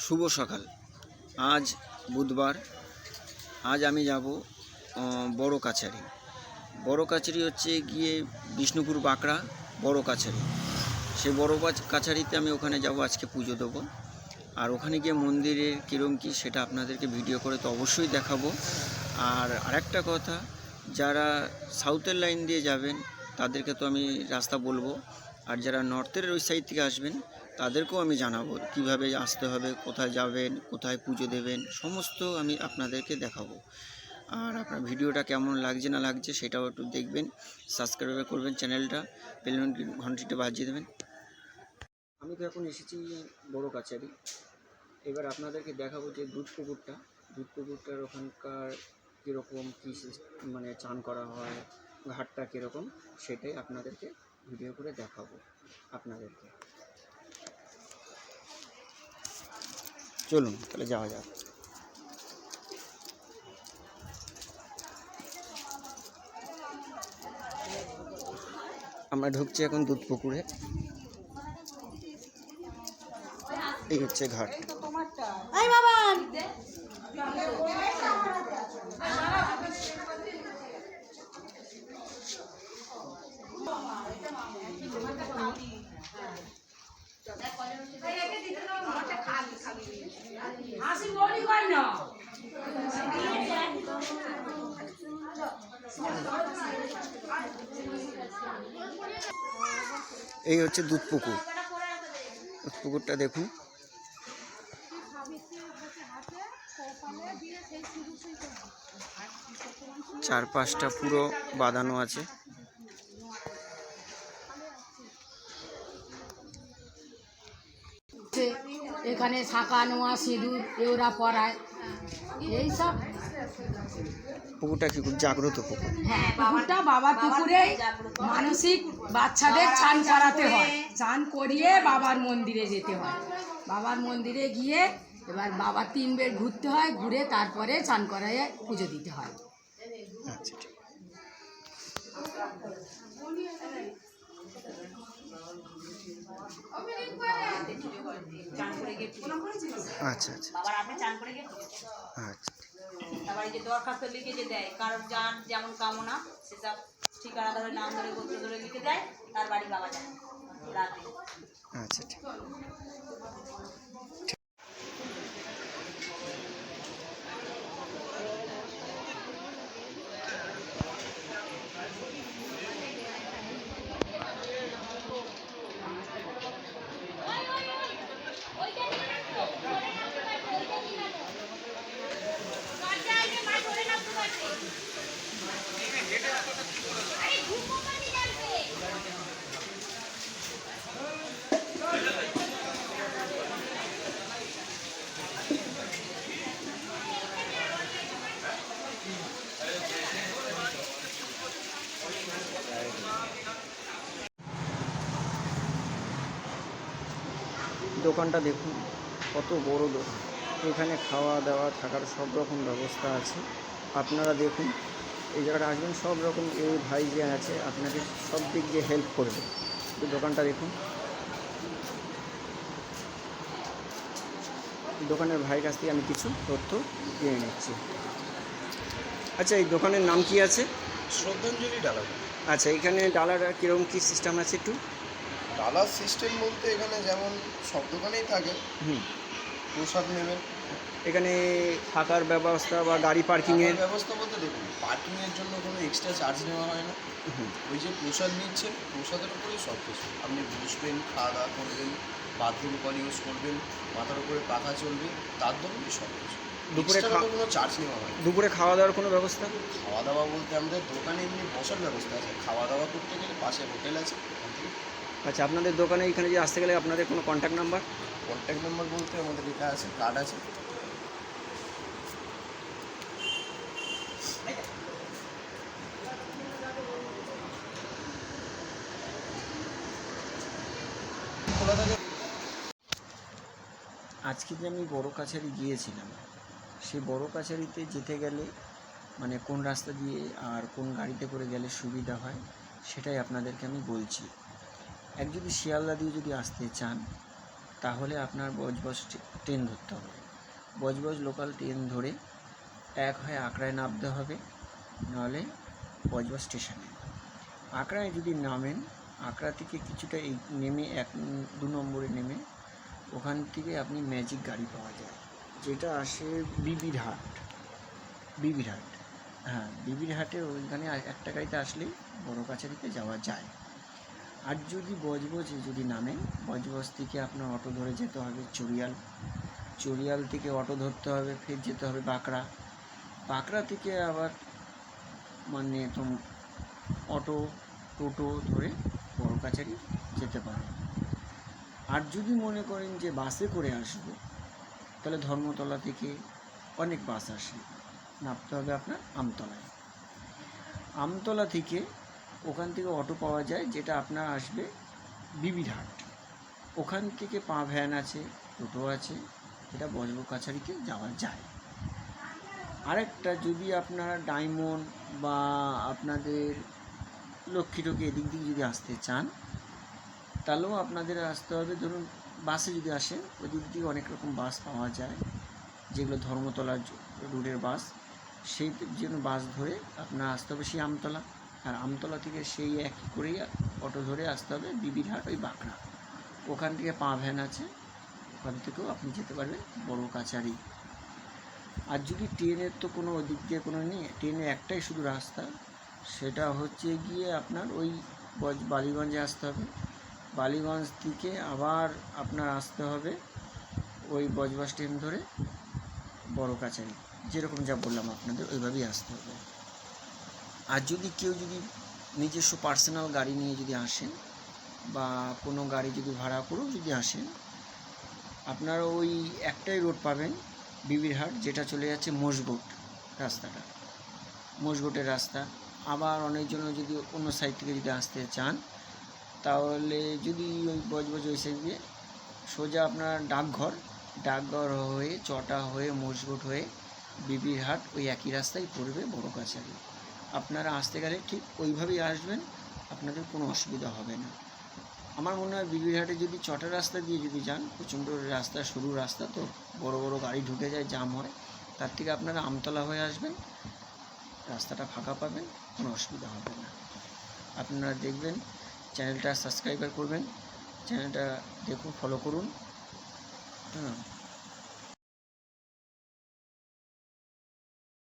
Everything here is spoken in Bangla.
শুভ সকাল। আজ বুধবার। আজ আমি যাব বড় কাছারি। বড় কাছারি হচ্ছে গিয়ে বিষ্ণুপুর বাঁকড়া বড় কাছারি। সেই বড় কাছারিতে আমি ওখানে যাব, আজকে পুজো দেবো। আর ওখানে গিয়ে মন্দিরের কীরকম কী সেটা আপনাদেরকে ভিডিও করে তো অবশ্যই দেখাবো। আর আরেকটা কথা, যারা সাউথের লাইন দিয়ে যাবেন তাদেরকে তো আমি রাস্তা বলবো, আর যারা নর্থের ওই সাইড থেকে আসবেন তাদেরকেও আমি জানাবো কিভাবে আসতে হবে, কোথায় যাবেন, কোথায় পুজো দেবেন, সমস্ত আমি আপনাদেরকে দেখাবো। আর আপনার ভিডিওটা কেমন লাগছে না লাগছে সেটাও একটু দেখবেন, সাবস্ক্রাইব করবেন চ্যানেলটা, বেল ঘন্টিটা বাজিয়ে দেবেন। আমি তো এখন এসেছি বড় কাছারি। এবার আপনাদেরকে দেখাবো যে দুধ পুকুরটার ওখানকার কীরকম কী মানে চান করা হয়, ঘাটটা কীরকম সেটাই আপনাদেরকে ভিডিও করে দেখাবো আপনাদেরকে। চলুন তাহলে যাওয়া যাক। আমরা ঢুকছি এখন দুধ পুকুরে। এই হচ্ছে ঘাট। এই হচ্ছে দুধ পুকুরটা দেখুন। চারপাশটা পুরো বাঁধানো আছে। এখানে শাঁখা নোয়া সিঁদুর এওরা পরায় এইসব। পুকুরটা কি খুব জাগ্রত পুকুর? হ্যাঁ, পুকুরটা বাবার পুকুরে মানসিক বাচ্চাদের চান করাতে হয়, চান করিয়ে বাবার মন্দিরে যেতে হয়। বাবার মন্দিরে গিয়ে এবার বাবা 3 বের ঘুরতে হয়, ঘুরে তারপরে চান করায় পুজো দিতে হয়। আচ্ছা ঠিক। আচ্ছা আচ্ছা বাবার আপনি চান করে গিয়ে আচ্ছা। তারপরে যে দরখাস্ত লিখে যে দেয়, কারোর যান যেমন কামনা সেসব ঠিকানা ধরে নাম ধরে গোত্র ধরে লিখে দেয়, তার বাড়ি বাবা যায় রাতে। আচ্ছা ঠিক। দোকানটা দেখুন, কত বড় দোকান। এখানে খাওয়া দাওয়া থাকার সব রকম ব্যবস্থা আছে। আপনারা দেখুন, এই জায়গাটা আসবেন, সব রকম এই ভাই যে আছে আপনাকে সব দিক দিয়ে হেল্প করবে। এই দোকানটা দেখুন। দোকানের ভাইয়ের কাছ থেকে আমি কিছু তথ্য দিয়ে নিচ্ছি। আচ্ছা, এই দোকানের নাম কি আছে? শ্রদ্ধাঞ্জলি ডালার। আচ্ছা, এখানে ডালার কীরকম কী সিস্টেম আছে একটু? ডালার সিস্টেম বলতে এখানে যেমন সব দোকানেই থাকে, প্রসাদ নেবেন। এখানে থাকার ব্যবস্থা বা গাড়ি পার্কিংয়ের ব্যবস্থা বলতে দেখুন, পার্কিংয়ের জন্য কোনো এক্সট্রা চার্জ নেওয়া হয় না। ওই যে প্রসাদ নিচ্ছেন, প্রসাদের উপরেই সব কিছু। আপনি বসবেন, খাওয়া দাওয়া করবেন, বাথরুম কল ইউজ করবেন, মাথার উপরে পাখা চলবে, তার দরুনই সব কিছু। দুপুরে কোনো চার্জ নেওয়া হয়। দুপুরে খাওয়া দাওয়ার কোনো ব্যবস্থা? খাওয়া দাওয়া বলতে আমাদের দোকানে এমনি বসার ব্যবস্থা আছে। খাওয়া দাওয়া করতে গেলে পাশে হোটেল আছে, ওখান থেকে। আচ্ছা, আপনাদের দোকানে এখানে যে আসতে গেলে আপনাদের কোনো কন্ট্যাক্ট নাম্বার? কন্ট্যাক্ট নাম্বার বলতে আমাদের এটা আছে, কার্ড আছে। আজকে যে আমি বড় কাছারি গিয়েছিলাম, সেই বড় কাছারিতে যেতে গেলে মানে কোন রাস্তা দিয়ে আর কোন গাড়িতে করে গেলে সুবিধা হয় সেটাই আপনাদেরকে আমি বলছি। যদি শিয়ালদা দিয়ে যদি আসতে চান তাহলে আপনার বজবজ ট্রেন ধরতে হবে। বজবজ লোকাল ট্রেন ধরে এক হয় আকড়ায় নামতে হবে, নাহলে বজবজ স্টেশনে। আকড়ায় যদি নামেন, আকড়া থেকে কিছুটা এই নেমে 1-2 নম্বরে নেমে ওখান থেকে আপনি ম্যাজিক গাড়ি পাওয়া যায়, যেটা আসে বিবিরহাট। হ্যাঁ, বিবিরহাটে ওইখানে একটা গাড়িতে আসলেই বড় কাছারিতে যাওয়া যায়। আর যদি বজবজে যদি নামেন, বজবজ থেকে আপনার অটো ধরে যেতে হবে চুরিয়াল থেকে অটো ধরতে হবে, ফের যেতে হবে বাঁকড়া থেকে আবার মানে অটো টোটো ধরে বড় কাছারি যেতে পারেন। আর যদি মনে করেন যে বাসে করে আসবো, তাহলে ধর্মতলা থেকে অনেক বাস আসে, নামতে হবে আপনার আমতলা থেকে ওখান থেকে অটো পাওয়া যায়, যেটা আপনার আসবে বিবিরহাট। ওখান থেকে ভ্যান আছে, টোটো আছে, যেটা বজবজ কাছারিতে যাওয়া যায়। আরেকটা, যদি আপনারা ডায়মন্ড বা আপনাদের লক্ষ্মীটকি এদিক দিয়ে যদি আসতে চান, তাহলেও আপনাদের আসতে হবে। ধরুন বাসে যদি আসেন, ওদিক দিয়ে অনেক রকম বাস পাওয়া যায়, যেগুলো ধর্মতলার রুটের বাস, সেই জন্য বাস ধরে আপনার আসতে হবে সেই আমতলা। আর আমতলা থেকে সেই একই করেই অটো ধরে আসতে হবে বিবিরহাট, ওই বাঁকড়া। ওখান থেকে ভ্যান আছে, ওখান থেকেও আপনি যেতে পারবেন বড় কাছারি। আর যদি ট্রেনের তো কোনো ওদিক দিয়ে কোনো নেই, ট্রেনের একটাই শুধু রাস্তা, সেটা হচ্ছে গিয়ে আপনার ওই বালিগঞ্জে আসতে হবে। বালিগঞ্জ থেকে আবার আপনার আসতে হবে ওই বজবজ ট্রেন ধরে বড় কাছারি। যেরকম যা বললাম আপনাদের, ওইভাবেই আসতে হবে। আর যদি কেউ যদি নিজস্ব পার্সোনাল গাড়ি নিয়ে যদি আসেন, বা কোনো গাড়ি যদি ভাড়া করেও যদি আসেন, আপনারা ওই একটাই রোড পাবেন বিবিরহাট, যেটা চলে যাচ্ছে মোষগোটের রাস্তা। আবার অনেকজন যদি অন্য সাইড থেকে যদি আসতে চান, তাহলে যদি ওই বজবজ ওই সাইড দিয়ে সোজা আপনার ডাকঘর হয়ে চটা হয়ে মোষগোট হয়ে বিবিরহাট, ওই একই রাস্তায় পড়বে বড় কাছারি। আপনারা আসতে গেলে ঠিক ওইভাবেই আসবেন, আপনাদের কোনো অসুবিধা হবে না। আমার মনে হয় বিবিরহাটে যদি চটা রাস্তা দিয়ে যদি যান, প্রচণ্ড রাস্তা, সরু রাস্তা, তো বড় বড় গাড়ি ঢুকে যায়, জাম হয়। তার থেকে আপনারা আমতলা হয়ে আসবেন, রাস্তাটা ফাঁকা পাবেন, কোনো অসুবিধা হবে না। আপনারা দেখবেন, চ্যানেলটা সাবস্ক্রাইব করবেন, চ্যানেলটা দেখুন, ফলো করুন। হ্যাঁ।